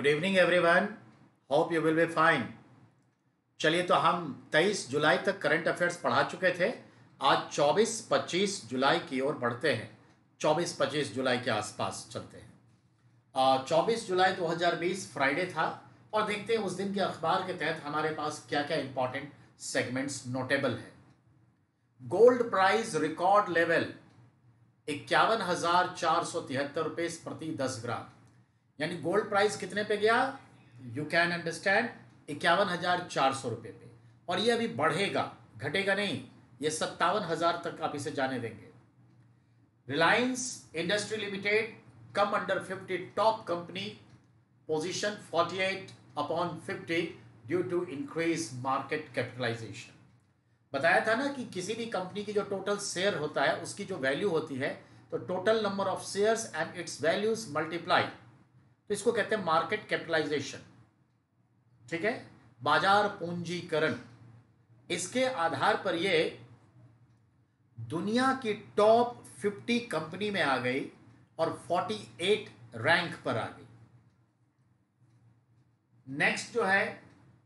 Good evening everyone, hope you will be fine. चलिए, तो हम 23 जुलाई तक करंट अफेयर्स पढ़ा चुके थे। आज 24-25 जुलाई की ओर बढ़ते हैं। 24-25 जुलाई के आसपास चलते हैं। 24 जुलाई 2020 फ्राइडे था और देखते हैं उस दिन के अखबार के तहत हमारे पास क्या क्या इंपॉर्टेंट सेगमेंट्स नोटेबल है। गोल्ड प्राइस रिकॉर्ड लेवल 51,473 रुपये प्रति 10 ग्राम, यानी गोल्ड प्राइस कितने पे गया? यू कैन अंडरस्टैंड, 51,400 रुपये पे। और ये अभी बढ़ेगा, घटेगा नहीं, ये 57,000 तक आप इसे जाने देंगे। Reliance industry limited come under 50 top company position 48/50 due to increase market capitalisation. बताया था ना कि किसी भी कंपनी की जो टोटल शेयर होता है उसकी जो वैल्यू होती है, तो total number of shares and it's values multiply, तो इसको कहते हैं मार्केट कैपिटलाइजेशन। ठीक है, बाजार पूंजीकरण। इसके आधार पर ये दुनिया की टॉप 50 कंपनी में आ गई और 48 रैंक पर आ गई। नेक्स्ट जो है,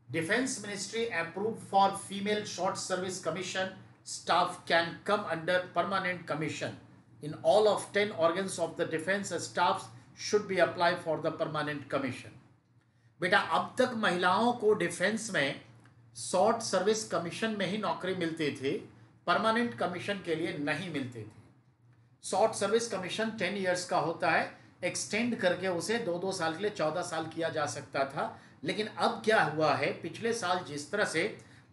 defence ministry approve for female short service commission staff can come under permanent commission in all of 10 organs of the defence staff should be apply for the permanent commission. बेटा, अब तक महिलाओं को defence में short service commission में ही नौकरी मिलती थी, परमानेंट कमीशन के लिए नहीं मिलती थी। शॉर्ट सर्विस कमीशन 10 इयर्स का होता है, एक्सटेंड करके उसे 2-2 साल के लिए 14 साल किया जा सकता था। लेकिन अब क्या हुआ है, पिछले साल जिस तरह से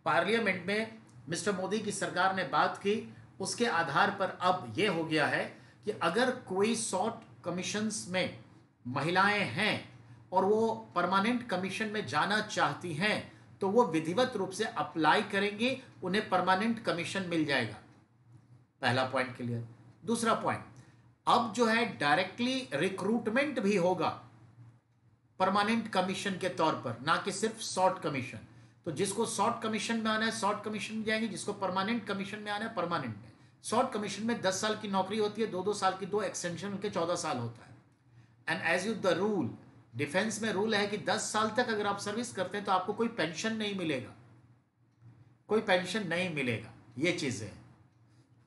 पार्लियामेंट में मिस्टर मोदी की सरकार ने बात की, उसके आधार पर अब यह हो गया है कि अगर कोई शॉर्ट कमीशंस में महिलाएं हैं और वो परमानेंट कमीशन में जाना चाहती हैं, तो वो विधिवत रूप से अप्लाई करेंगे, उन्हें परमानेंट कमीशन मिल जाएगा। पहला पॉइंट क्लियर। दूसरा पॉइंट, अब जो है डायरेक्टली रिक्रूटमेंट भी होगा परमानेंट कमीशन के तौर पर, ना कि सिर्फ शॉर्ट कमीशन। तो जिसको शॉर्ट कमीशन में आना है शॉर्ट कमीशन में जाएंगे, जिसको परमानेंट कमीशन में आना है परमानेंट में। शॉर्ट कमीशन में 10 साल की नौकरी होती है, 2-2 साल की, 2 एक्सटेंशन के 14 साल होता है। And as you the rule, defence में रूल है कि 10 साल तक अगर आप सर्विस करते हैं तो आपको कोई पेंशन नहीं मिलेगा, कोई पेंशन नहीं मिलेगा, ये चीजें हैं।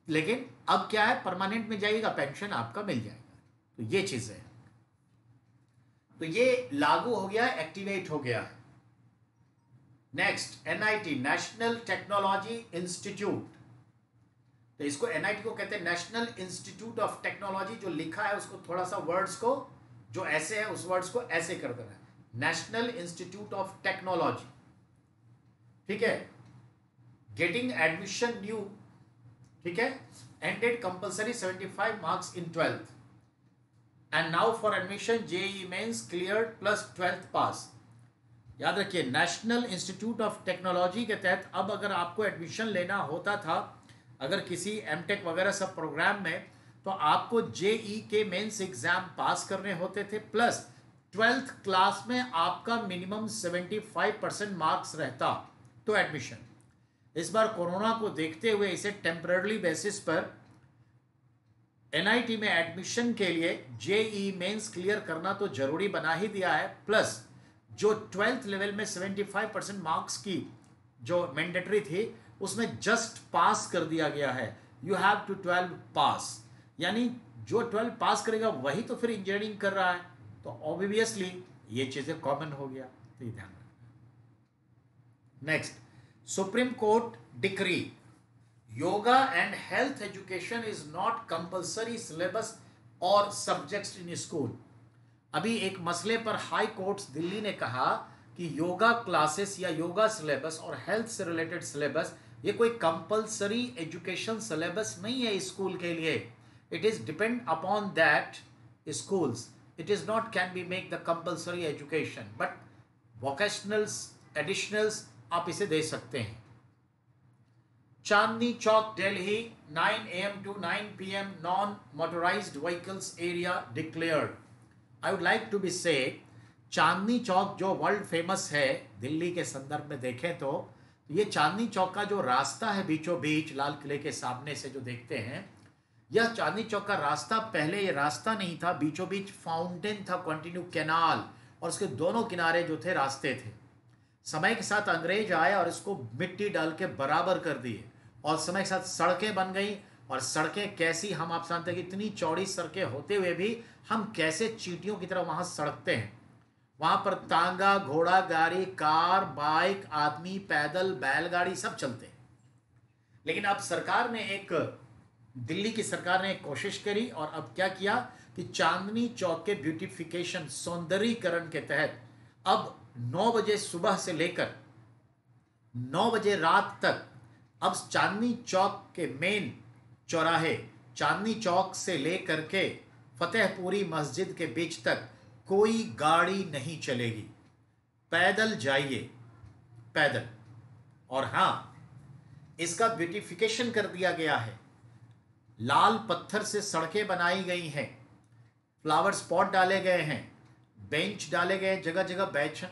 लेकिन अब क्या है, परमानेंट में जाइएगा, पेंशन आपका मिल जाएगा। तो ये चीजें हैं, तो ये लागू हो गया है, एक्टिवेट हो गया है। Next, NIT national technology institute. तो इसको एनआईटी को कहते हैं नेशनल इंस्टीट्यूट ऑफ टेक्नोलॉजी। जो लिखा है उसको थोड़ा सा वर्ड्स को, जो ऐसे है उस वर्ड्स को ऐसे कर देना है, नेशनल इंस्टीट्यूट ऑफ टेक्नोलॉजी। ठीक है, गेटिंग एडमिशन न्यू, ठीक है, ended compulsory 75 marks in 12th and now for admission JEE mains cleared plus 12th पास। याद रखिए, नेशनल इंस्टीट्यूट ऑफ टेक्नोलॉजी के तहत अब अगर आपको एडमिशन लेना होता था, अगर किसी एमटेक वगैरह सब प्रोग्राम में, तो आपको जेई के मेंस एग्जाम पास करने होते थे, प्लस 12th क्लास में आपका मिनिमम 75% मार्क्स रहता तो एडमिशन। इस बार कोरोना को देखते हुए इसे टेम्पररी बेसिस पर एनआईटी में एडमिशन के लिए जेई मेंस क्लियर करना तो जरूरी बना ही दिया है, प्लस जो 12th लेवल में 75% मार्क्स की जो मैंडेटरी थी उसमें जस्ट पास कर दिया गया है। यू हैव टू 12 पास, यानी जो 12 पास करेगा वही तो फिर इंजीनियरिंग कर रहा है, तो ऑब्वियसली ये चीजें कॉमन हो गया, तो ये ध्यान रखना। Next, supreme court decree, yoga and health education is not compulsory syllabus और सब्जेक्ट्स इन स्कूल। अभी एक मसले पर हाई कोर्ट दिल्ली ने कहा कि योगा क्लासेस या योगा सिलेबस और हेल्थ से रिलेटेड सिलेबस ये कोई कंपल्सरी एजुकेशन सिलेबस नहीं है स्कूल के लिए। It is depend upon that schools, it is not can be make the compulsory education, but vocationals additionals आप इसे दे सकते हैं। Chandni Chowk Delhi 9 AM to 9 PM non motorised vehicles area declared. I would like to be say, Chandni चौक जो world famous है दिल्ली के संदर्भ में देखें तो ये चांदनी चौक का जो रास्ता है बीचों बीच लाल किले के सामने से जो देखते हैं, यह चांदनी चौक का रास्ता पहले ये रास्ता नहीं था, बीचों बीच फाउंटेन था, कंटिन्यू कैनाल, और उसके दोनों किनारे जो थे रास्ते थे। समय के साथ अंग्रेज आए और इसको मिट्टी डाल के बराबर कर दिए, और समय के साथ सड़कें बन गई। और सड़कें कैसी, हम आप जानते हैं कि इतनी चौड़ी सड़कें होते हुए भी हम कैसे चींटियों की तरह वहां सड़कते हैं। वहां पर तांगा, घोड़ा गाड़ी, कार, बाइक, आदमी, पैदल, बैलगाड़ी सब चलते हैं। लेकिन अब सरकार ने एक, दिल्ली की सरकार ने एक कोशिश करी और अब क्या किया कि चांदनी चौक के ब्यूटिफिकेशन, सौंदर्यीकरण के तहत अब 9 बजे सुबह से लेकर 9 बजे रात तक अब चांदनी चौक के मेन चौराहे, चांदनी चौक से लेकर के फतेहपुरी मस्जिद के बीच तक कोई गाड़ी नहीं चलेगी। पैदल जाइए, पैदल। और हाँ, इसका ब्यूटिफिकेशन कर दिया गया है। लाल पत्थर से सड़कें बनाई गई हैं, फ्लावर स्पॉट डाले गए हैं, बेंच डाले गए जगह जगह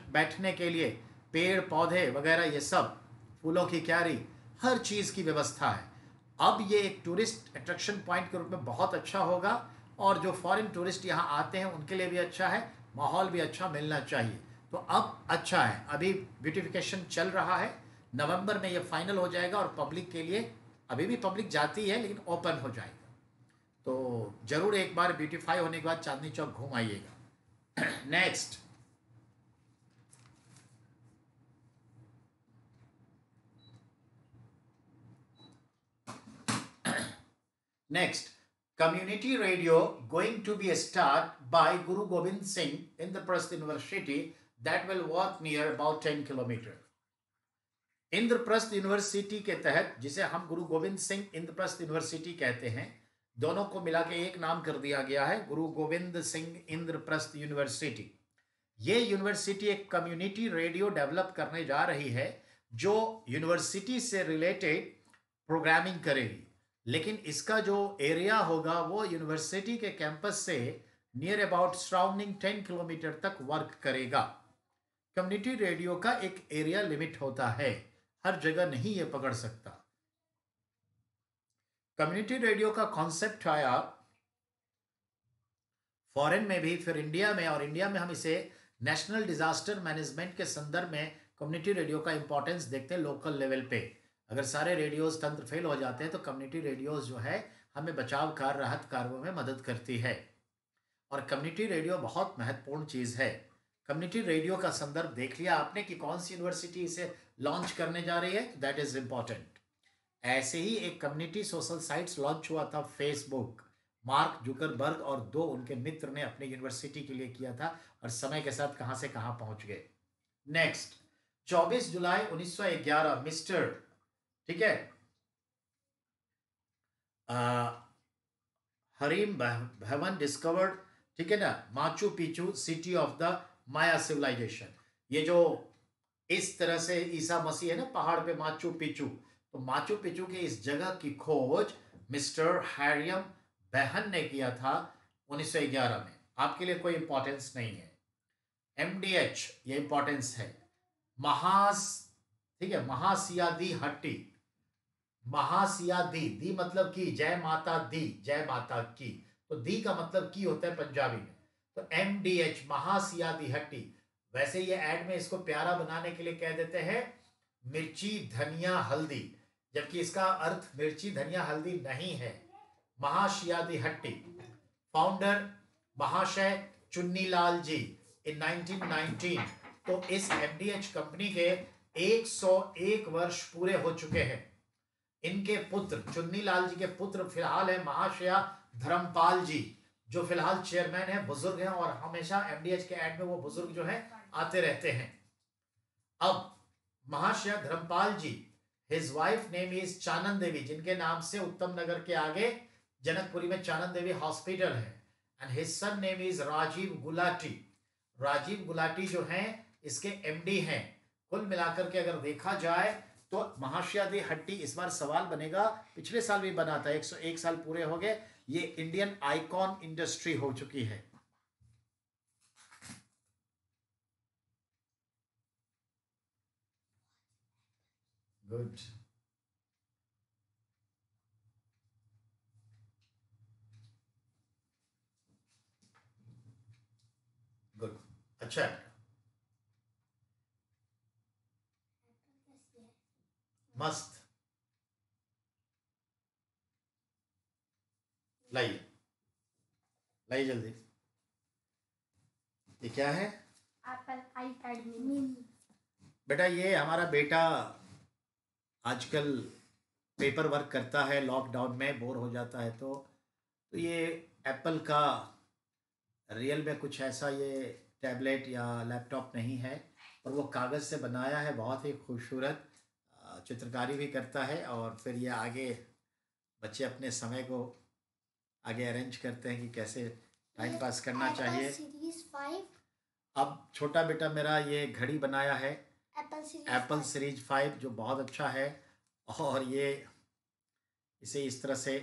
बैठने के लिए, पेड़ पौधे वगैरह, ये सब, फूलों की क्यारी, हर चीज़ की व्यवस्था है। अब ये एक टूरिस्ट अट्रैक्शन पॉइंट के रूप में बहुत अच्छा होगा, और जो फॉरेन टूरिस्ट यहाँ आते हैं उनके लिए भी अच्छा है, माहौल भी अच्छा मिलना चाहिए। तो अब अच्छा है, अभी ब्यूटिफिकेशन चल रहा है, नवंबर में ये फाइनल हो जाएगा और पब्लिक के लिए, अभी भी पब्लिक जाती है लेकिन ओपन हो जाएगा। तो जरूर एक बार ब्यूटीफाई होने के बाद चांदनी चौक घूम आइएगा। Next, next, community radio going to be a start by Guru Gobind Singh Indraprasth University that will work near about 10 kilometer. Indraprastha university के तहत, जिसे हम गुरु गोविंद सिंह इंद्रप्रस्थ यूनिवर्सिटी कहते हैं, दोनों को मिला के एक नाम कर दिया गया है, गुरु गोविंद सिंह इंद्रप्रस्थ यूनिवर्सिटी। ये यूनिवर्सिटी एक कम्युनिटी रेडियो डेवलप करने जा रही है जो यूनिवर्सिटी से रिलेटेड प्रोग्रामिंग करेगी। लेकिन इसका जो एरिया होगा वो यूनिवर्सिटी के कैंपस से नियर अबाउट सराउंडिंग 10 किलोमीटर तक वर्क करेगा। कम्युनिटी रेडियो का एक एरिया लिमिट होता है, हर जगह नहीं ये पकड़ सकता। कम्युनिटी रेडियो का कॉन्सेप्ट आया फॉरेन में भी, फिर इंडिया में, और इंडिया में हम इसे नेशनल डिजास्टर मैनेजमेंट के संदर्भ में कम्युनिटी रेडियो का इंपॉर्टेंस देखते हैं लोकल लेवल पे। अगर सारे रेडियोज तंत्र फेल हो जाते हैं तो कम्युनिटी रेडियोज जो है हमें बचाव कार्य, राहत कार्यों में मदद करती है, और कम्युनिटी रेडियो बहुत महत्वपूर्ण चीज़ है। कम्युनिटी रेडियो का संदर्भ देख लिया आपने कि कौन सी यूनिवर्सिटी इसे लॉन्च करने जा रही है, दैट इज इंपॉर्टेंट। ऐसे ही एक कम्युनिटी सोशल साइट्स लॉन्च हुआ था, फेसबुक, मार्क जुकरबर्ग और 2 उनके मित्र ने अपनी यूनिवर्सिटी के लिए किया था, और समय के साथ कहां से कहां पहुंच गए। नेक्स्ट, 24 जुलाई 1911 मिस्टर, ठीक है, हरीम भवन डिस्कवर्ड, ठीक है ना, Machu Picchu city of the Maya civilisation. ये जो इस तरह से ईसा मसीह है ना पहाड़ पे माचू पिचू, तो माचू पिचू की इस जगह की खोज मिस्टर हैरियम बहन ने किया था 1911 में। आपके लिए कोई इंपॉर्टेंस नहीं है। MDH ये इंपॉर्टेंस है। महास, ठीक है, महासियादी हट्टी, महासियादी, दी मतलब की, जय माता दी, जय माता की, तो दी का मतलब की होता है पंजाबी में। तो MDH महासियादी हट्टी। वैसे ये ऐड में इसको प्यारा बनाने के लिए कह देते हैं मिर्ची धनिया हल्दी, जबकि इसका अर्थ मिर्ची धनिया हल्दी नहीं है। महासियादी हट्टी, फाउंडर महाशय चुन्नीलाल जी इन 1919। तो इस MDH कंपनी के 101 वर्ष पूरे हो चुके हैं। इनके पुत्र चुन्नीलाल जी के पुत्र फिलहाल है महाशया धर्मपाल जी, जो फिलहाल चेयरमैन है, बुजुर्ग हैं, और हमेशा MDH के ऐड में वो बुजुर्ग जो है आते रहते हैं। अब Mahashaya Dharampal ji, his wife name is Chanan Devi, जिनके नाम से उत्तम नगर के आगे जनकपुरी में चानन देवी हॉस्पिटल है, and his son name is Rajiv Gulati. Rajiv Gulati जो हैं इसके MD हैं। कुल मिलाकर के अगर देखा जाए तो महाशियादी हट्टी, इस बार सवाल बनेगा, पिछले साल भी बना था, 101 साल पूरे हो गए, ये इंडियन आइकॉन इंडस्ट्री हो चुकी है। गुड, गुड, अच्छा। मस्त। लाइए, लाइए जल्दी। ये क्या है? Apple iPad mini. बेटा ये हमारा बेटा आजकल पेपर वर्क करता है, लॉकडाउन में बोर हो जाता है, तो ये एप्पल का रियल में कुछ ऐसा ये टैबलेट या लैपटॉप नहीं है, और वो कागज़ से बनाया है, बहुत ही खूबसूरत। चित्रकारी भी करता है, और फिर ये आगे बच्चे अपने समय को आगे अरेंज करते हैं कि कैसे टाइम पास करना चाहिए। सीरीज 5। अब छोटा बेटा मेरा ये घड़ी बनाया है, एप्पल एप्पल सीरीज 5, जो बहुत अच्छा है। और ये इसे इस तरह से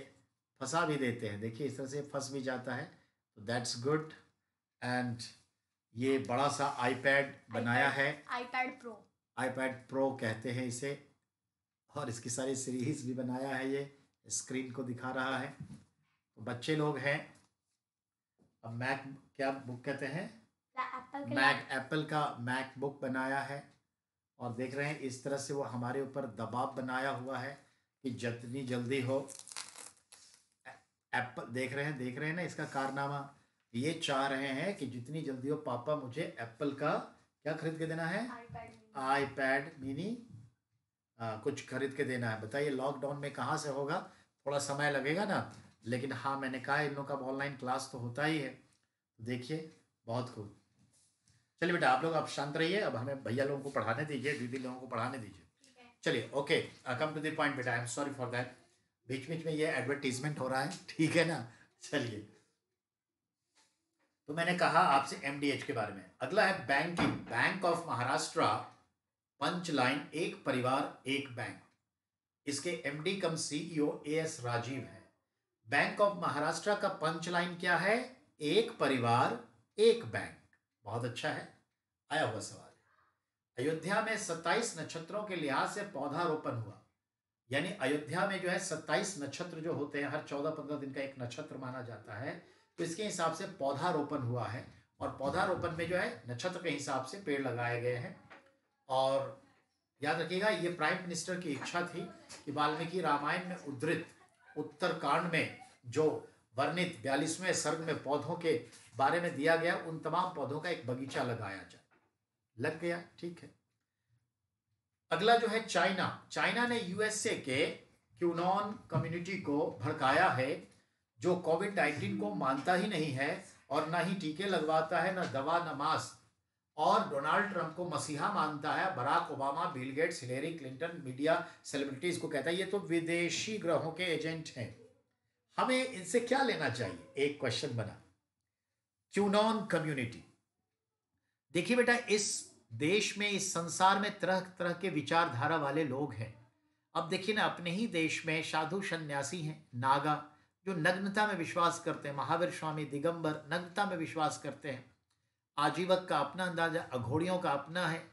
फंसा भी देते हैं, देखिए इस तरह से फंस भी जाता है, तो दैट्स गुड। एंड ये बड़ा सा आईपैड बनाया है, आईपैड प्रो। आईपैड प्रो कहते हैं इसे, और इसकी सारी सीरीज भी बनाया है, ये स्क्रीन को दिखा रहा है। तो बच्चे लोग हैं। अब मैक, क्या बुक कहते हैं, मैक, एप्पल का मैक बुक बनाया है, और देख रहे हैं इस तरह से वो हमारे ऊपर दबाव बनाया हुआ है कि जितनी जल्दी हो एप्पल, देख रहे हैं ना इसका कारनामा। ये चाह रहे हैं कि जितनी जल्दी हो पापा मुझे एप्पल का क्या खरीद के देना है, आईपैड मिनी, कुछ खरीद के देना है। बताइए लॉकडाउन में कहाँ से होगा, थोड़ा समय लगेगा ना, लेकिन हाँ मैंने कहा इन लोगों का ऑनलाइन क्लास तो होता ही है। देखिए बहुत खूब। चलिए बेटा आप लोग आप शांत रहिए, अब हमें भैया लोगों को पढ़ाने दीजिए, दीदी लोगों को पढ़ाने दीजिए। चलिए okay, come to the point बेटा, I am sorry for that, बीच बीच में ये एडवर्टीजमेंट हो रहा है, ठीक है ना। चलिए, तो मैंने कहा आपसे एमडीएच के बारे में। अगला है banking, bank of Maharashtra, punch line एक परिवार एक बैंक। इसके MD cum CEO AS Rajeev है। बैंक ऑफ महाराष्ट्र का पंच लाइन क्या है, एक परिवार एक बैंक। बहुत अच्छा है। आया हुआ सवाल है, अयोध्या में 27 नक्षत्रों के लिहाज से पौधारोपण हुआ। यानी अयोध्या में जो है 27 नक्षत्र जो होते हैं, हर 14-15 दिन का एक नक्षत्र माना जाता है, तो इसके हिसाब से पौधारोपण हुआ है। और पौधारोपण में जो है नक्षत्र के हिसाब से पेड़ लगाए गए हैं। और याद रखिएगा ये प्राइम मिनिस्टर की इच्छा थी कि वाल्मीकि रामायण में उद्धृत उत्तरकांड में जो वर्णित 42वें सर्ग में पौधों के बारे में दिया गया, उन तमाम पौधों का एक बगीचा लगाया जाए। लग गया, ठीक है। अगला जो है चाइना, चाइना ने यूएसए के क्यूनॉन कम्युनिटी को भड़काया है, जो कोविड-19 को मानता ही नहीं है, और ना ही टीके लगवाता है, ना दवा, ना मास्क, और डोनाल्ड ट्रंप को मसीहा मानता है। Barack Obama, Bill Gates, Hillary Clinton, media celebrities को कहता है ये तो विदेशी ग्रहों के एजेंट हैं। हमें इनसे क्या लेना चाहिए, एक क्वेश्चन बना। क्यूनॉन कम्युनिटी, देखिए बेटा इस देश में, इस संसार में तरह तरह के विचारधारा वाले लोग हैं। अब देखिए ना, अपने ही देश में साधु सन्यासी हैं, नागा, जो नग्नता में विश्वास करते हैं। महावीर स्वामी दिगंबर नग्नता में विश्वास करते हैं। आजीवक का अपना अंदाजा, अघोड़ियों का अपना है,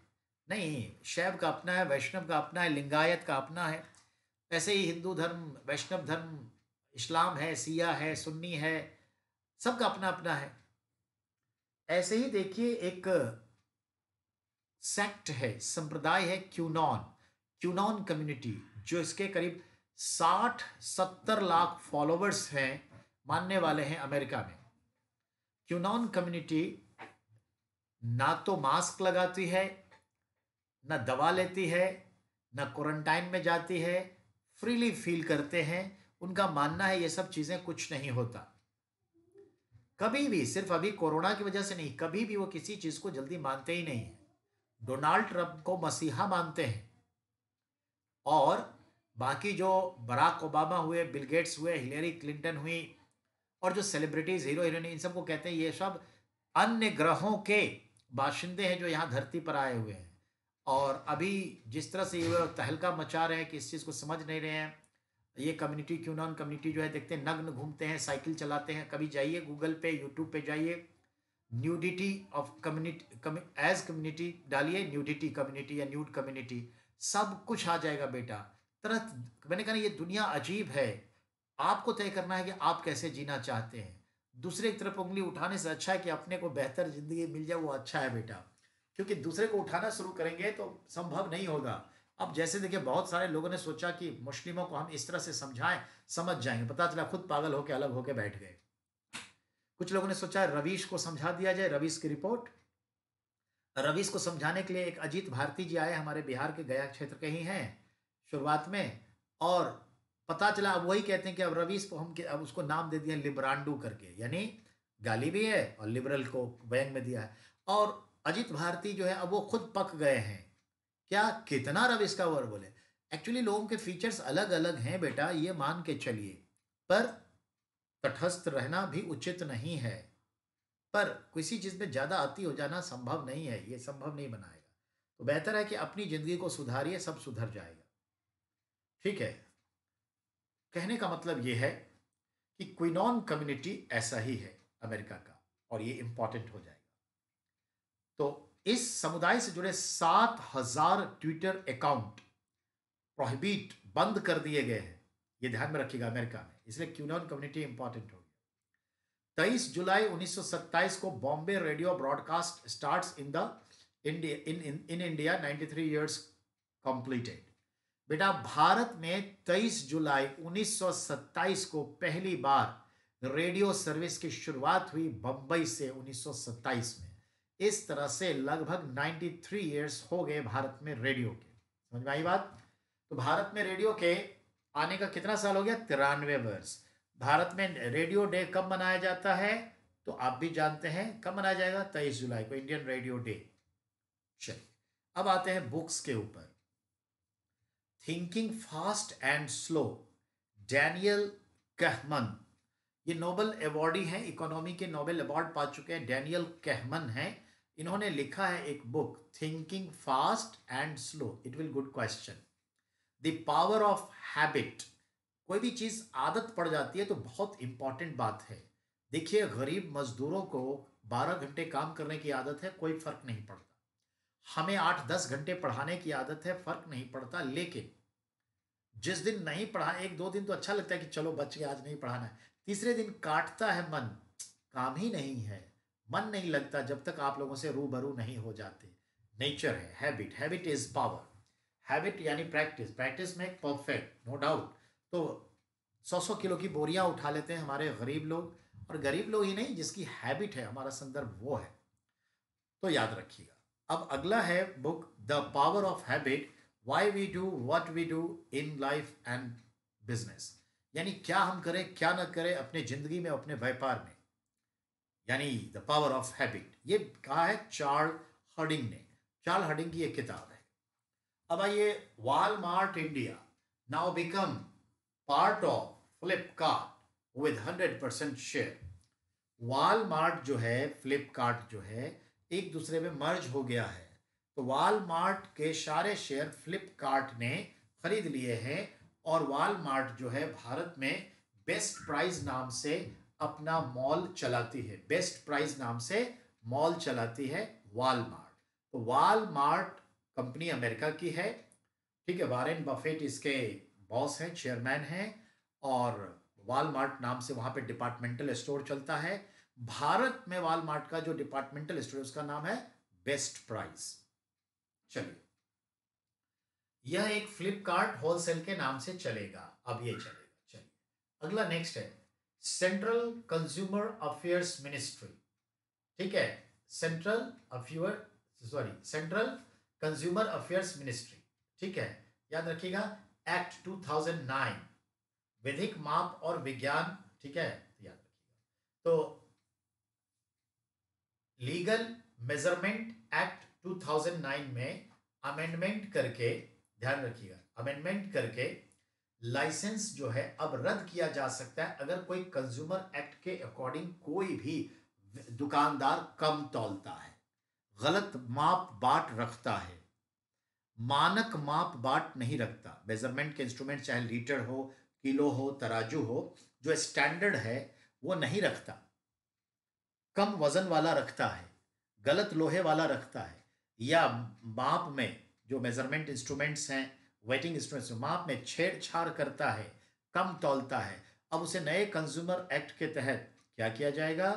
नहीं शैव का अपना है, वैष्णव का अपना है, लिंगायत का अपना है। ऐसे ही हिंदू धर्म, वैष्णव धर्म, इस्लाम है, सिया है, सुन्नी है, सबका अपना अपना है। ऐसे ही देखिए एक सेक्ट है, संप्रदाय है क्यूनॉन, क्यूनॉन कम्युनिटी, जो इसके करीब 60-70 लाख फॉलोवर्स हैं, मानने वाले हैं अमेरिका में। क्यूनॉन कम्युनिटी ना तो मास्क लगाती है, ना दवा लेती है, ना क्वारंटाइन में जाती है, फ्रीली फील करते हैं। उनका मानना है ये सब चीजें कुछ नहीं होता। कभी भी, सिर्फ अभी कोरोना की वजह से नहीं, कभी भी वो किसी चीज को जल्दी मानते ही नहीं है। डोनाल्ड ट्रंप को मसीहा मानते हैं, और बाकी जो बराक ओबामा हुए, बिल गेट्स हुए, हिलेरी क्लिंटन हुई, और जो सेलिब्रिटीज, हीरो हीरोइन, इन सबको कहते हैं ये सब अन्य ग्रहों के बाशिंदे हैं जो यहाँ धरती पर आए हुए हैं। और अभी जिस तरह से ये तहलका मचा रहे हैं कि इस चीज़ को समझ नहीं रहे हैं, ये कम्युनिटी, क्यूनॉन कम्युनिटी जो है, देखते हैं नग्न घूमते हैं, साइकिल चलाते हैं। कभी जाइए गूगल पे, यूट्यूब पे जाइए, nudity of community, as community डालिए, न्यूडिटी कम्युनिटी या न्यूड कम्युनिटी, सब कुछ आ जाएगा बेटा। तरह, मैंने कहा ये दुनिया अजीब है। आपको तय करना है कि आप कैसे जीना चाहते हैं। दूसरे की तरफ उंगली उठाने से अच्छा है कि अपने को बेहतर जिंदगी मिल जाए, वो अच्छा है बेटा। क्योंकि दूसरे को उठाना शुरू करेंगे तो संभव नहीं होगा। अब जैसे देखिए बहुत सारे लोगों ने सोचा कि मुस्लिमों को हम इस तरह से समझाएं, समझ जाएंगे, पता चला खुद पागल होकर अलग होकर बैठ गए। कुछ लोगों ने सोचा रवीश को समझा दिया जाए, रवीश की रिपोर्ट। रवीश को समझाने के लिए एक अजीत भारती जी आए, हमारे बिहार के गया क्षेत्र के ही हैं शुरुआत में, और पता चला अब वही कहते हैं कि अब रवीश को हम अब उसको नाम दे दिया लिबरांडू करके, यानी गाली भी है और लिबरल को व्यंग में दिया है। और अजीत भारती जो है अब वो खुद पक गए हैं, क्या कितना रवीश का वर्ड बोले। एक्चुअली लोगों के फीचर्स अलग अलग हैं बेटा, ये मान के चलिए, पर तटस्थ रहना भी उचित नहीं है। पर किसी चीज में ज्यादा अति हो जाना संभव नहीं है, ये संभव नहीं बनाएगा। तो बेहतर है कि अपनी जिंदगी को सुधारिए, सब सुधर जाएगा। ठीक है, कहने का मतलब ये है कि क्विनोन कम्युनिटी ऐसा ही है अमेरिका का, और ये इंपॉर्टेंट हो जाएगा। तो इस समुदाय से जुड़े 7,000 ट्विटर अकाउंट प्रोहिबिट, बंद कर दिए गए हैं, ये ध्यान में रखिएगा अमेरिका में, इसलिए क्विनोन कम्युनिटी इंपॉर्टेंट हो गया। 23 जुलाई 1927 को Bombay radio broadcast starts in the India 93 years completed. बेटा भारत में 23 जुलाई 1927 को पहली बार रेडियो सर्विस की शुरुआत हुई, बंबई से 1927 में। इस तरह से लगभग 93 इयर्स हो गए भारत में रेडियो के। समझ में आई बात? तो भारत में रेडियो के आने का कितना साल हो गया? 93 वर्ष। भारत में रेडियो डे कब मनाया जाता है? तो आप भी जानते हैं कब मनाया जाएगा, 23 जुलाई को, इंडियन रेडियो डे। चलिए अब आते हैं बुक्स के ऊपर। Thinking fast and slow, Daniel Kahneman, ये नोबेल अवॉर्डी हैं, इकोनॉमी के नोबेल अवार्ड पा चुके हैं, डैनियल कहमन हैं। इन्होंने लिखा है एक book, thinking fast and slow, it will good question, the power of habit. कोई भी चीज आदत पड़ जाती है तो बहुत इंपॉर्टेंट बात है। देखिए गरीब मजदूरों को 12 घंटे काम करने की आदत है, कोई फर्क नहीं पड़ता। हमें 8-10 घंटे पढ़ाने की आदत है, फर्क नहीं पड़ता। लेकिन जिस दिन नहीं पढ़ा, 1-2 दिन तो अच्छा लगता है कि चलो बच गया, आज नहीं पढ़ाना है, तीसरे दिन काटता है मन, काम ही नहीं है, मन नहीं लगता जब तक आप लोगों से रूबरू नहीं हो जाते। नेचर है, habit, habit is power. Habit यानी प्रैक्टिस, प्रैक्टिस में परफेक्ट, नो डाउट। तो 100-100 किलो की बोरियां उठा लेते हैं हमारे गरीब लोग, और गरीब लोग ही नहीं, जिसकी हैबिट है, हमारा संदर्भ वो है। तो याद रखिएगा। अब अगला है book the power of habit, why we do what we do in life and business, यानी क्या हम करें क्या ना करें अपने जिंदगी में, अपने व्यापार में, यानी द पावर ऑफ हैबिट। ये कहा है चार्ल्स हर्डिंग ने, चार्ल्स हर्डिंग की एक किताब है। अब आइए, Walmart India now become part of Flipkart with 100% share. Walmart जो है, फ्लिपकार्ट जो है, एक दूसरे में मर्ज हो गया है। तो वॉलमार्ट के सारे शेयर फ्लिपकार्ट ने खरीद लिए हैं, और वॉलमार्ट जो है भारत में बेस्ट प्राइस नाम से अपना मॉल चलाती है, बेस्ट प्राइस नाम से मॉल चलाती है वॉलमार्ट। तो वॉलमार्ट कंपनी अमेरिका की है, ठीक है, वॉरेन बफेट इसके बॉस हैं, चेयरमैन हैं, और वॉलमार्ट नाम से वहां पे डिपार्टमेंटल स्टोर चलता है। भारत में वॉलमार्ट का जो डिपार्टमेंटल स्टोर, उसका नाम है बेस्ट प्राइस। चलिए, यह एक फ्लिपकार्ट होलसेल के नाम से चलेगा, अब ये चलेगा। चलिए अगला नेक्स्ट है सेंट्रल कंज्यूमर अफेयर्स मिनिस्ट्री, ठीक है, सेंट्रल कंज्यूमर अफेयर्स मिनिस्ट्री, ठीक है, याद रखिएगा। एक्ट 2009, विधिक माप और विज्ञान, ठीक है, याद रखिएगा। तो लीगल मेजरमेंट एक्ट 2009 में अमेंडमेंट करके, ध्यान रखिएगा, अमेंडमेंट करके लाइसेंस जो है अब रद्द किया जा सकता है अगर कोई कंज्यूमर एक्ट के अकॉर्डिंग कोई भी दुकानदार कम तौलता है, गलत माप बाट रखता है, मानक माप बाट नहीं रखता, मेजरमेंट के इंस्ट्रूमेंट चाहे लीटर हो, किलो हो, तराजू हो, जो स्टैंडर्ड है वो नहीं रखता, कम वजन वाला रखता है, गलत लोहे वाला रखता है, या माप में जो मेजरमेंट इंस्ट्रूमेंट्स हैं, वेटिंग इंस्ट्रूमेंट्स, माप में छेड़छाड़ करता है, कम तौलता है, अब उसे नए कंज्यूमर एक्ट के तहत क्या किया जाएगा?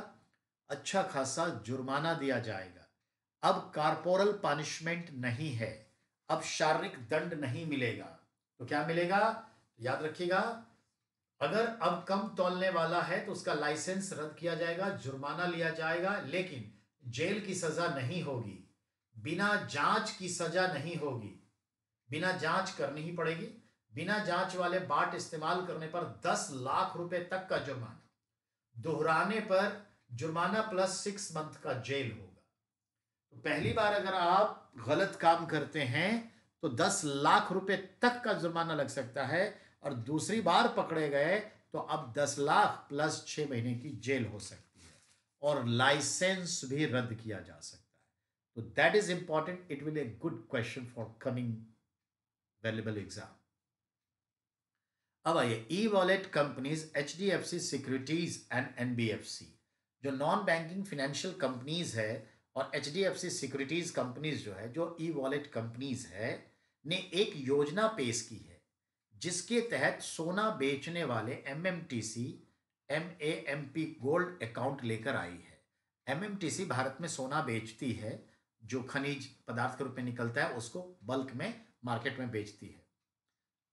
अच्छा खासा जुर्माना दिया जाएगा। अब कारपोरल पनिशमेंट नहीं है, अब शारीरिक दंड नहीं मिलेगा, तो क्या मिलेगा? याद रखिएगा, अगर अब कम तौलने वाला है तो उसका लाइसेंस रद्द किया जाएगा, जुर्माना लिया जाएगा, लेकिन जेल की सजा नहीं होगी, बिना जांच की सजा नहीं होगी, बिना जांच करनी ही पड़ेगी। बिना जांच वाले बाट इस्तेमाल करने पर 10 लाख रुपए तक का जुर्माना, दोहराने पर जुर्माना प्लस 6 मंथ का जेल होगा। तो पहली बार अगर आप गलत काम करते हैं तो 10 लाख रुपए तक का जुर्माना लग सकता है, और दूसरी बार पकड़े गए तो अब 10 लाख प्लस 6 महीने की जेल हो सकती है, और लाइसेंस भी रद्द किया जा सकता है। तो that is important, it will a good question for coming valuable exam. अब आइए, e wallet companies, HDFC securities and NBFC, जो नॉन बैंकिंग फाइनेंशियल कंपनीज है, और HDFC सिक्योरिटीज कंपनीज जो है, जो ई वॉलेट कंपनीज है, ने एक योजना पेश की है जिसके तहत सोना बेचने वाले MMTC MAMP गोल्ड अकाउंट लेकर आई है। MMTC भारत में सोना बेचती है, जो खनिज पदार्थ के रूप में निकलता है उसको बल्क में मार्केट में बेचती है,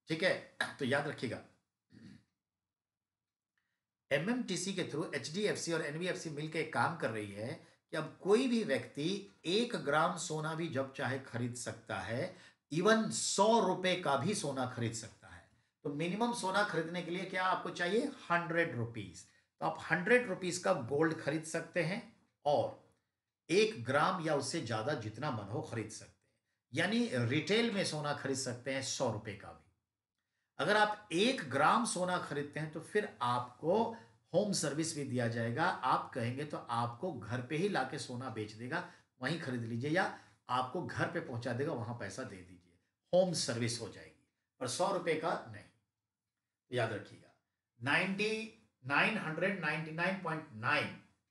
ठीक है। तो याद रखिएगा, MMTC के थ्रू HDFC और NBFC मिलकर एक काम कर रही है कि अब कोई भी व्यक्ति 1 ग्राम सोना भी जब चाहे खरीद सकता है, इवन 100 रुपए का भी सोना खरीद सकता है। तो मिनिमम सोना खरीदने के लिए क्या आपको चाहिए? 100 रुपीज। तो आप 100 रुपीज का गोल्ड खरीद सकते हैं, और 1 ग्राम या उससे ज्यादा जितना मन हो खरीद सकते हैं, यानी रिटेल में सोना खरीद सकते हैं 100 रुपए का भी। अगर आप 1 ग्राम सोना खरीदते हैं तो फिर आपको होम सर्विस भी दिया जाएगा। आप कहेंगे तो आपको घर पे ही लाके सोना बेच देगा, वहीं खरीद लीजिए, या आपको घर पे पहुंचा देगा, वहां पैसा दे दीजिए, होम सर्विस हो जाएगी, पर 100 रुपए का नहीं। तो याद रखिएगा, 9999.9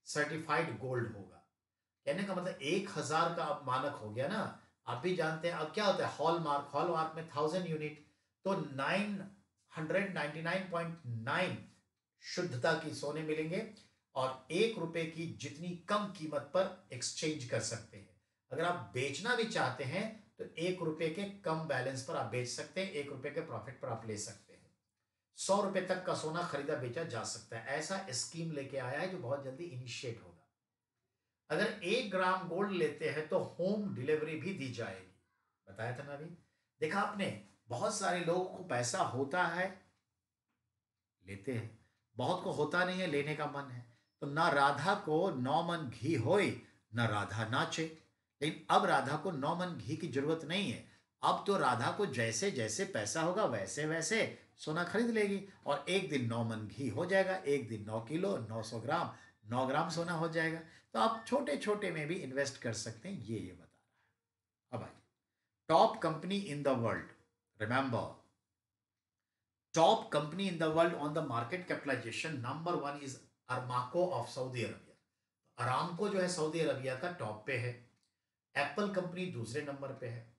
सर्टिफाइड गोल्ड होगा। कहने का मतलब 1000 का अब मानक हो गया ना। आप भी जानते हैं अब क्या होता है, हॉलमार्क, हॉलमार्क में 1000 यूनिट, तो 999.9 शुद्धता की सोने मिलेंगे, और 1 रुपए की जितनी कम कीमत पर एक्सचेंज कर सकते हैं। अगर आप बेचना भी चाहते हैं तो 1 रुपए के कम बैलेंस पर आप बेच सकते हैं, 1 रुपए के प्रॉफिट पर आप ले सकते हैं। 100 रुपए तक का सोना खरीदा बेचा जा सकता है, ऐसा स्कीम लेके आया है जो बहुत जल्दी इनिशिएट होगा। अगर 1 ग्राम गोल्ड लेते हैं तो होम डिलीवरी भी दी जाएगी, बताया था ना अभी। देखा आपने, बहुत सारे लोगों को पैसा होता है, लेते हैं, बहुत को होता नहीं है, लेने का मन है। तो ना राधा को 9 मन घी होए, ना राधा नाचे। लेकिन अब राधा को 9 मन घी की जरूरत नहीं है, अब तो राधा को जैसे जैसे पैसा होगा वैसे वैसे सोना खरीद लेगी, और एक दिन 9 मन घी हो जाएगा, एक दिन 9 किलो, 900 ग्राम, 9 ग्राम सोना हो जाएगा। तो आप छोटे छोटे में भी इन्वेस्ट कर सकते हैं, ये बता रहा है। अब आइए, top company in the world, remember, top company in the world on the market capitalization, number 1 is Aramco of Saudi Arabia। Aramco जो है सऊदी अरबिया का टॉप पे है। एप्पल कंपनी दूसरे नंबर पे है,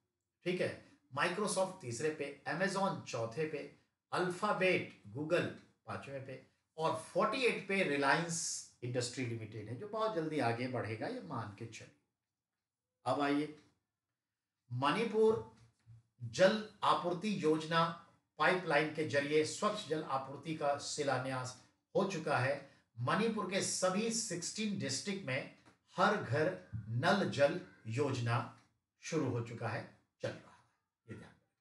ठीक है। माइक्रोसॉफ्ट तीसरे पे, अमेजॉन चौथे पे, अल्फाबेट गूगल पांचवें पे, और 48 पे रिलायंस इंडस्ट्री लिमिटेड है, जो बहुत जल्दी आगे बढ़ेगा, ये मान के चलिए। अब आइए, मणिपुर जल आपूर्ति योजना पाइपलाइन के जरिए स्वच्छ जल आपूर्ति का शिलान्यास हो चुका है। मणिपुर के सभी 16 डिस्ट्रिक्ट में हर घर नल जल योजना शुरू हो चुका है, चल रहा है, ये ध्यान रखिए।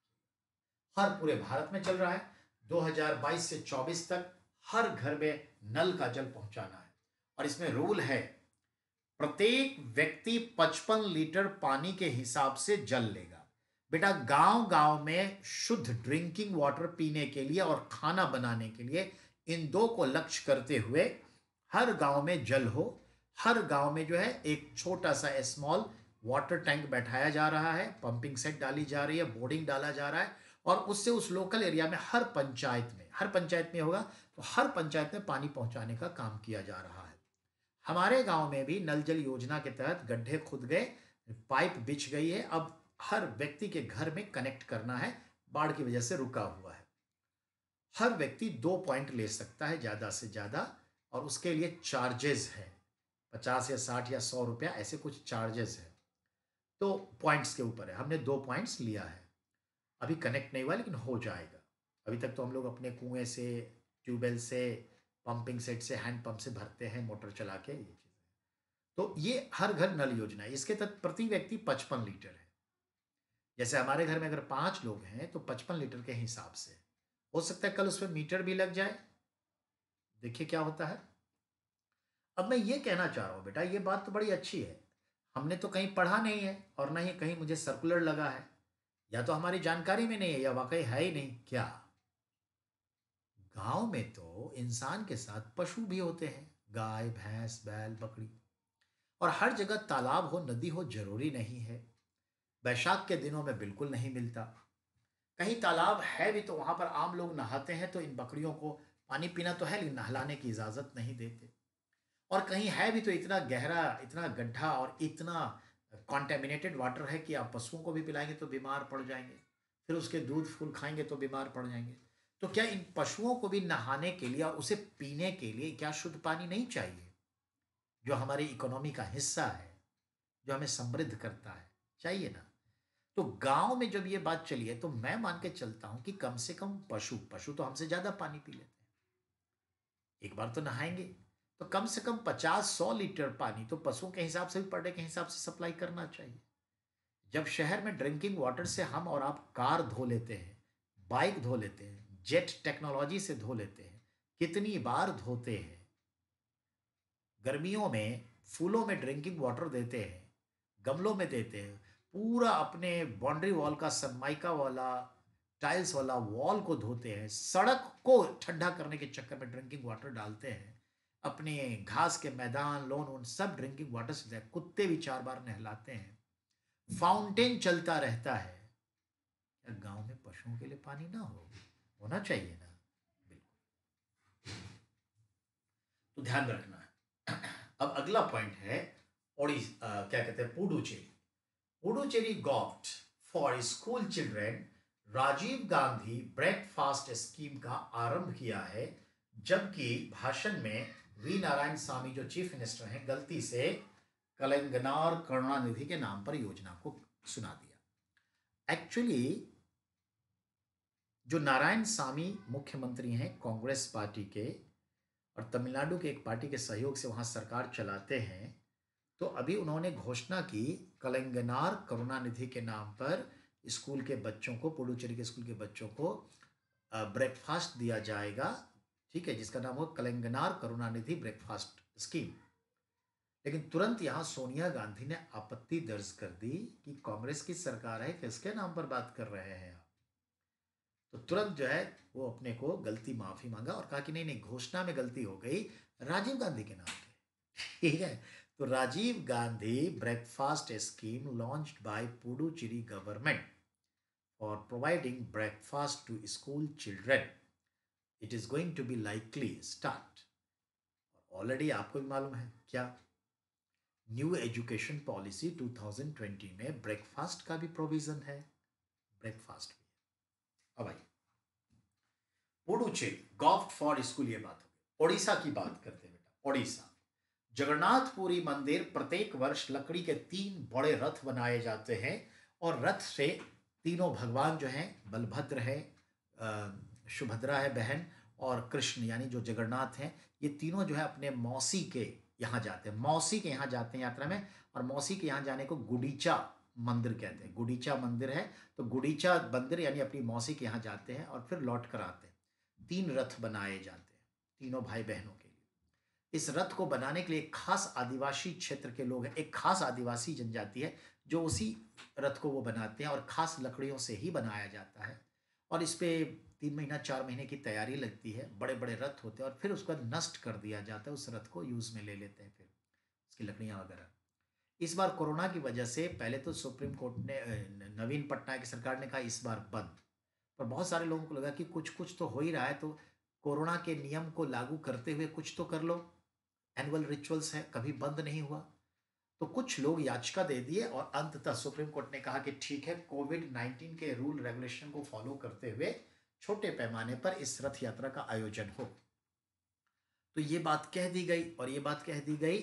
हर पूरे भारत में चल रहा है। 2022 से 24 तक हर घर में नल का जल पहुंचाना है, और इसमें रूल है, प्रत्येक व्यक्ति 55 लीटर पानी के हिसाब से जल लेगा। बेटा, गांव गांव में शुद्ध ड्रिंकिंग वाटर पीने के लिए और खाना बनाने के लिए, इन दो को लक्ष्य करते हुए हर गांव में जल हो। हर गांव में जो है एक छोटा सा स्मॉल वाटर टैंक बैठाया जा रहा है, पंपिंग सेट डाली जा रही है, बोर्डिंग डाला जा रहा है, और उससे उस लोकल एरिया में हर पंचायत में होगा, तो हर पंचायत में पानी पहुंचाने का काम किया जा रहा है। हमारे गांव में भी नल जल योजना के तहत गड्ढे खुद गए, पाइप बिछ गई है, अब हर व्यक्ति के घर में कनेक्ट करना है, बाढ़ की वजह से रुका हुआ है। हर व्यक्ति 2 पॉइंट ले सकता है ज्यादा से ज्यादा, और उसके लिए चार्जेस है, 50 या 60 या 100 रुपया, ऐसे कुछ चार्जेस है। तो पॉइंट्स के ऊपर है, हमने 2 पॉइंट्स लिया है। अभी कनेक्ट नहीं हुआ लेकिन हो जाएगा। अभी तक तो हम लोग अपने कुएँ से, ट्यूबवेल से, पंपिंग सेट से, हैंड पंप से भरते हैं मोटर चला के ये चीज़। तो ये हर घर नल योजना है। इसके तहत प्रति व्यक्ति 55 लीटर है। जैसे हमारे घर में अगर 5 लोग हैं तो 55 लीटर के हिसाब से। हो सकता है कल उसमें मीटर भी लग जाए, देखिए क्या होता है। अब मैं ये कहना चाह रहा हूँ बेटा, ये बात तो बड़ी अच्छी है। हमने तो कहीं पढ़ा नहीं है और ना ही कहीं मुझे सर्कुलर लगा है, या तो हमारी जानकारी में नहीं है या वाकई है ही नहीं। क्या गांव में तो इंसान के साथ पशु भी होते हैं, गाय, भैंस, बैल, बकरी। और हर जगह तालाब हो, नदी हो जरूरी नहीं है। बैसाख के दिनों में बिल्कुल नहीं मिलता। कहीं तालाब है भी तो वहां पर आम लोग नहाते हैं, तो इन बकरियों को पानी पीना तो है लेकिन नहलाने की इजाजत नहीं देते। और कहीं है भी तो इतना गहरा, इतना गड्ढा और इतना कॉन्टेमिनेटेड वाटर है कि आप पशुओं को भी पिलाएंगे तो बीमार पड़ जाएंगे, फिर उसके दूध फूल खाएंगे तो बीमार पड़ जाएंगे। तो क्या इन पशुओं को भी नहाने के लिए और उसे पीने के लिए क्या शुद्ध पानी नहीं चाहिए, जो हमारी इकोनॉमी का हिस्सा है, जो हमें समृद्ध करता है? चाहिए ना। तो गांव में जब ये बात चली है तो मैं मान के चलता हूं कि कम से कम पशु पशु तो हमसे ज्यादा पानी पी लेते हैं, एक बार तो नहाएंगे, तो कम से कम 50-100 लीटर पानी तो पशुओं के हिसाब से भी पर डे के हिसाब से सप्लाई करना चाहिए। जब शहर में ड्रिंकिंग वाटर से हम और आप कार धो लेते हैं, बाइक धो लेते हैं, जेट टेक्नोलॉजी से धो लेते हैं, कितनी बार धोते हैं। गर्मियों में फूलों में ड्रिंकिंग वाटर देते हैं, गमलों में देते हैं, पूरा अपने बाउंड्री वॉल का सनमाइका वाला, टाइल्स वाला वॉल को धोते हैं, सड़क को ठंडा करने के चक्कर में ड्रिंकिंग वाटर डालते हैं, अपने घास के मैदान, लोन उन सब ड्रिंकिंग वाटर से, कुत्ते भी 4 बार नहलाते हैं, फाउंटेन चलता रहता है। क्या गांव में पशुओं के लिए पानी ना हो? होना चाहिए ना। बिल्कुल। तो ध्यान रखना है। अब अगला पॉइंट है क्या कहते हैं, Puducherry. Puducherry govt for school children Rajiv Gandhi breakfast scheme का आरंभ किया है, जबकि भाषण में वी नारायण स्वामी जो चीफ मिनिस्टर हैं गलती से कलंगनार करुणानिधि के नाम पर योजना को सुना दिया। एक्चुअली जो नारायण स्वामी मुख्यमंत्री हैं कांग्रेस पार्टी के, और तमिलनाडु के एक पार्टी के सहयोग से वहां सरकार चलाते हैं, तो अभी उन्होंने घोषणा की कलंगनार करुणानिधि के नाम पर स्कूल के बच्चों को, पुडुचेरी के स्कूल के बच्चों को ब्रेकफास्ट दिया जाएगा, ठीक है, जिसका नाम हो कलंगनार करुणानिधि ब्रेकफास्ट स्कीम। लेकिन तुरंत यहां सोनिया गांधी ने आपत्ति दर्ज कर दी कि कांग्रेस की सरकार है, किसके नाम पर बात कर रहे हैं आप। तो तुरंत जो है वो अपने को गलती माफी मांगा और कहा कि नहीं नहीं, घोषणा में गलती हो गई, राजीव गांधी के नाम पे। ठीक है। तो Rajiv Gandhi breakfast scheme launched by Puducherry government for providing breakfast to school children, it is going to be likely start. Already आपको भी मालूम है क्या, न्यू एजुकेशन पॉलिसी 2020 में ब्रेकफास्ट का भी प्रोविजन है, ब्रेकफास्ट भी। अब आइए पुडुचेरी गॉव्ट फॉर स्कूल, ये बात हो गई। ओडिशा की बात करते हैं बेटा। ओडिशा जगन्नाथपुरी मंदिर, प्रत्येक वर्ष लकड़ी के 3 बड़े रथ बनाए जाते हैं और रथ से तीनों भगवान जो हैं, बलभद्र है, सुभद्रा है बहन, और कृष्ण यानी जो जगन्नाथ हैं, ये तीनों जो है अपने मौसी के यहाँ जाते हैं, मौसी के यहाँ जाते हैं यात्रा में। और मौसी के यहाँ जाने को गुडीचा मंदिर कहते हैं, गुडीचा मंदिर है, तो गुडीचा मंदिर यानी अपनी मौसी के यहाँ जाते हैं और फिर लौट कर आते हैं। 3 रथ बनाए जाते हैं तीनों भाई बहनों के लिए। इस रथ को बनाने के लिए एक खास आदिवासी क्षेत्र के लोग हैं, एक खास आदिवासी जनजाति है जो उसी रथ को वो बनाते हैं, और खास लकड़ियों से ही बनाया जाता है। और इस पे 3 महीना 4 महीने की तैयारी लगती है, बड़े बड़े रथ होते हैं और फिर उसको नष्ट कर दिया जाता है, उस रथ को यूज में ले लेते हैं फिर उसकी लकड़ियां वगैरह। इस बार कोरोना की वजह से पहले तो सुप्रीम कोर्ट ने, नवीन पटनायक की सरकार ने कहा इस बार बंद, पर बहुत सारे लोगों को लगा कि कुछ कुछ तो हो ही रहा है, तो कोरोना के नियम को लागू करते हुए कुछ तो कर लो, एनुअल रिचुअल्स है, कभी बंद नहीं हुआ। तो कुछ लोग याचिका दे दिए और अंततः सुप्रीम कोर्ट ने कहा कि ठीक है, कोविड-19 के रूल रेगुलेशन को फॉलो करते हुए छोटे पैमाने पर इस रथ यात्रा का आयोजन हो। तो ये बात कह दी गई, और ये बात कह दी गई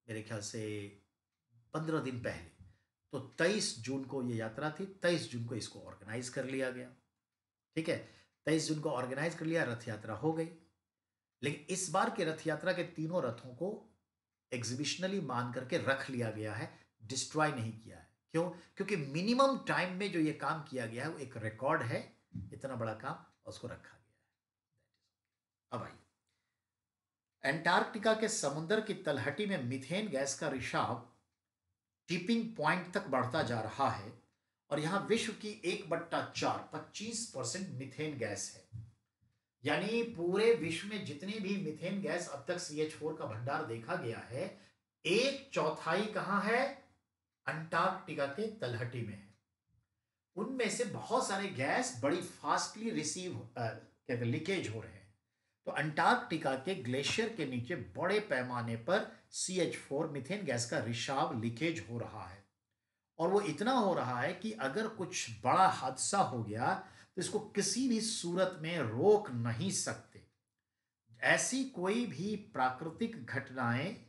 मेरे ख्याल से 15 दिन पहले। तो 23 जून को ये यात्रा थी, 23 जून को इसको ऑर्गेनाइज कर लिया गया। ठीक है, 23 जून को ऑर्गेनाइज कर लिया, रथ यात्रा हो गई। लेकिन इस बार के रथ यात्रा के तीनों रथों को एग्जीबिशनली मान करके रख लिया गया है, डिस्ट्रॉय नहीं किया है। क्यों? क्योंकि मिनिमम टाइम में जो ये काम किया गया है वो एक रिकॉर्ड है, इतना बड़ा काम, और उसको रखा गया है। अब आइए, एंटार्क्टिका के समुद्र की तलहटी में मीथेन गैस का रिसाव टिपिंग पॉइंट तक बढ़ता जा रहा है और यहां विश्व की 1/4 25% मीथेन गैस है। यानी पूरे विश्व में जितनी भी मीथेन गैस अब तक CH4 का भंडार देखा गया है, 1/4 कहां है? अंटार्कटिका के तलहटी में है। उनमें से बहुत सारे गैस बड़ी फास्टली लीकेज हो रहे हैं। तो अंटार्कटिका के ग्लेशियर के नीचे बड़े पैमाने पर CH4 मीथेन गैस का रिसाव लीकेज हो रहा है, और वो इतना हो रहा है कि अगर कुछ बड़ा हादसा हो गया तो इसको किसी भी सूरत में रोक नहीं सकते। ऐसी कोई भी प्राकृतिक घटनाएं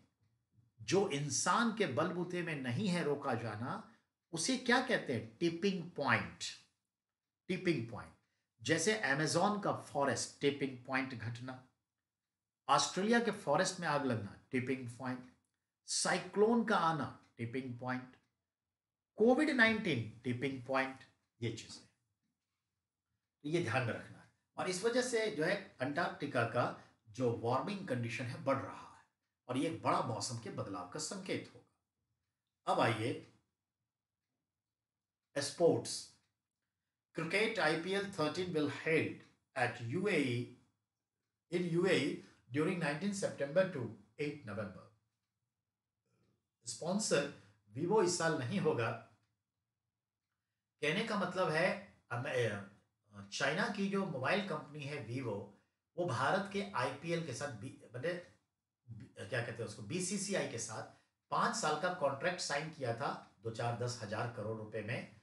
जो इंसान के बलबूते में नहीं है रोका जाना, उसे क्या कहते हैं? Tipping point. टिपिंग पॉइंट, जैसे अमेज़न का फॉरेस्ट टिपिंग पॉइंट घटना, ऑस्ट्रेलिया के फॉरेस्ट में आग लगना टिपिंग पॉइंट, साइक्लोन का आना टिपिंग पॉइंट, कोविड-19 टिपिंग पॉइंट, ये चीजें ये ध्यान में रखना है। और इस वजह से जो है अंटार्कटिका का जो वार्मिंग कंडीशन है बढ़ रहा है, और ये एक बड़ा मौसम के बदलाव का संकेत होगा। अब आइए sports. Cricket IPL 13 will held at UAE in UAE during 19 September to 8 November। Sponsor Vivo इस साल नहीं होगा। कहने का मतलब है चाइना की जो मोबाइल कंपनी है वीवो, वो भारत के IPL के साथ क्या कहते हैं उसको, BCCI के साथ 5 साल का कॉन्ट्रैक्ट साइन किया था 2-4-10 हजार करोड़ रुपए में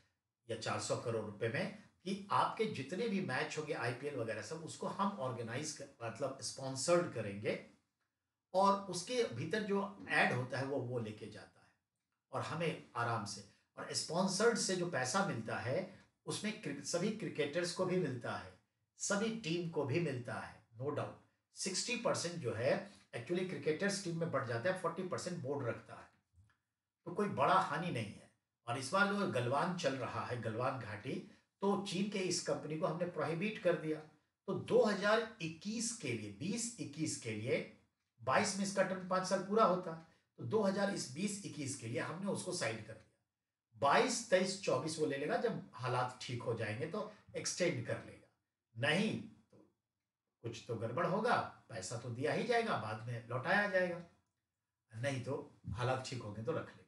या 400 करोड़ रुपए में, कि आपके जितने भी मैच होंगे IPL वगैरह सब, उसको हम ऑर्गेनाइज मतलब स्पॉन्सर्ड करेंगे, और उसके भीतर जो ऐड होता है वो लेके जाता है, और हमें आराम से, और स्पॉन्सर्ड से जो पैसा मिलता है उसमें सभी क्रिकेटर्स को भी मिलता है, सभी टीम को भी मिलता है, नो डाउट। 60% जो है एक्चुअली क्रिकेटर्स टीम में बढ़ जाता है, 40% बोर्ड रखता है, तो कोई बड़ा हानि नहीं है। और इस बार जो गलवान चल रहा है, गलवान घाटी, तो चीन के इस कंपनी को हमने प्रोहिबिट कर दिया। तो 2021 के लिए, 20-21 के लिए, 22 में इसका टर्म 5 साल पूरा होता, तो 2020-21 के लिए हमने उसको साइड कर दिया। 22, 23, 24 वो ले लेगा, जब हालात ठीक हो जाएंगे तो एक्सटेंड कर लेगा, नहीं तो कुछ तो गड़बड़ होगा, पैसा तो दिया ही जाएगा, बाद में लौटाया जाएगा, नहीं तो हालात ठीक होंगे तो रख लेगा।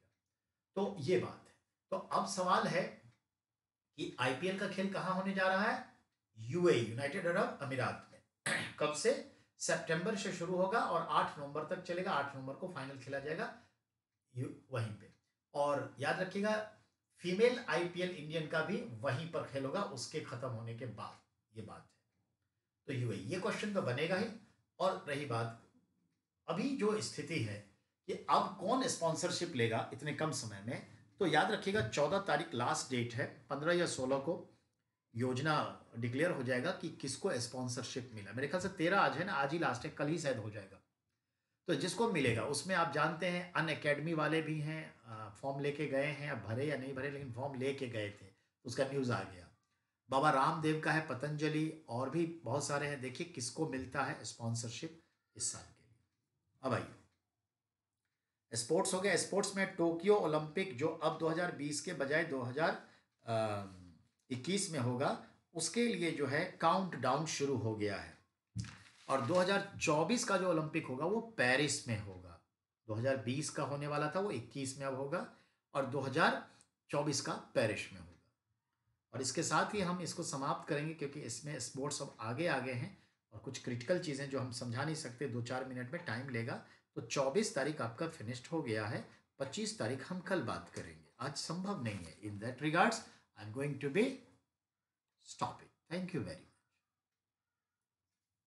तो ये बात है। तो अब सवाल है कि IPL का खेल कहां होने जा रहा है? UAE, यूनाइटेड अरब अमीरात में। कब से? सितंबर से शुरू होगा और 8 नवंबर तक चलेगा। 8 नवंबर को फाइनल खेला जाएगा वहीं पे। और याद रखिएगा, फीमेल IPL इंडियन का भी वहीं पर खेल होगा उसके खत्म होने के बाद, ये बात है। तो UAE, ये क्वेश्चन तो बनेगा ही। और रही बात अभी जो स्थिति है कि अब कौन स्पॉन्सरशिप लेगा इतने कम समय में, तो याद रखिएगा 14 तारीख लास्ट डेट है, 15 या 16 को योजना डिक्लेयर हो जाएगा कि किसको स्पॉन्सरशिप मिला। मेरे ख्याल से 13 आज है ना, आज ही लास्ट है, कल ही शायद हो जाएगा। तो जिसको मिलेगा उसमें आप जानते हैं अनअकैडमी वाले भी हैं, फॉर्म लेके गए हैं, अब भरे या नहीं भरे, लेकिन फॉर्म लेके गए थे, उसका न्यूज़ आ गया। बाबा रामदेव का है, पतंजलि, और भी बहुत सारे हैं। देखिए किसको मिलता है स्पॉन्सरशिप इस साल के लिए। अब आइए स्पोर्ट्स हो गया। स्पोर्ट्स में टोक्यो ओलंपिक जो अब 2020 के बजाय 2021 में होगा, उसके लिए जो है काउंट डाउन शुरू हो गया है। और 2024 का जो ओलंपिक होगा वो पेरिस में होगा। 2020 का होने वाला था वो 21 में अब होगा, और 2024 का पेरिस में होगा। और इसके साथ ही हम इसको समाप्त करेंगे, क्योंकि इसमें स्पोर्ट्स अब आगे आगे हैं और कुछ क्रिटिकल चीज़ें जो हम समझा नहीं सकते, 2-4 मिनट में टाइम लेगा। तो 24 तारीख आपका फिनिश्ड हो गया है, 25 तारीख हम कल बात करेंगे, आज संभव नहीं है। In that regards I am going to be stopping. Thank you very much.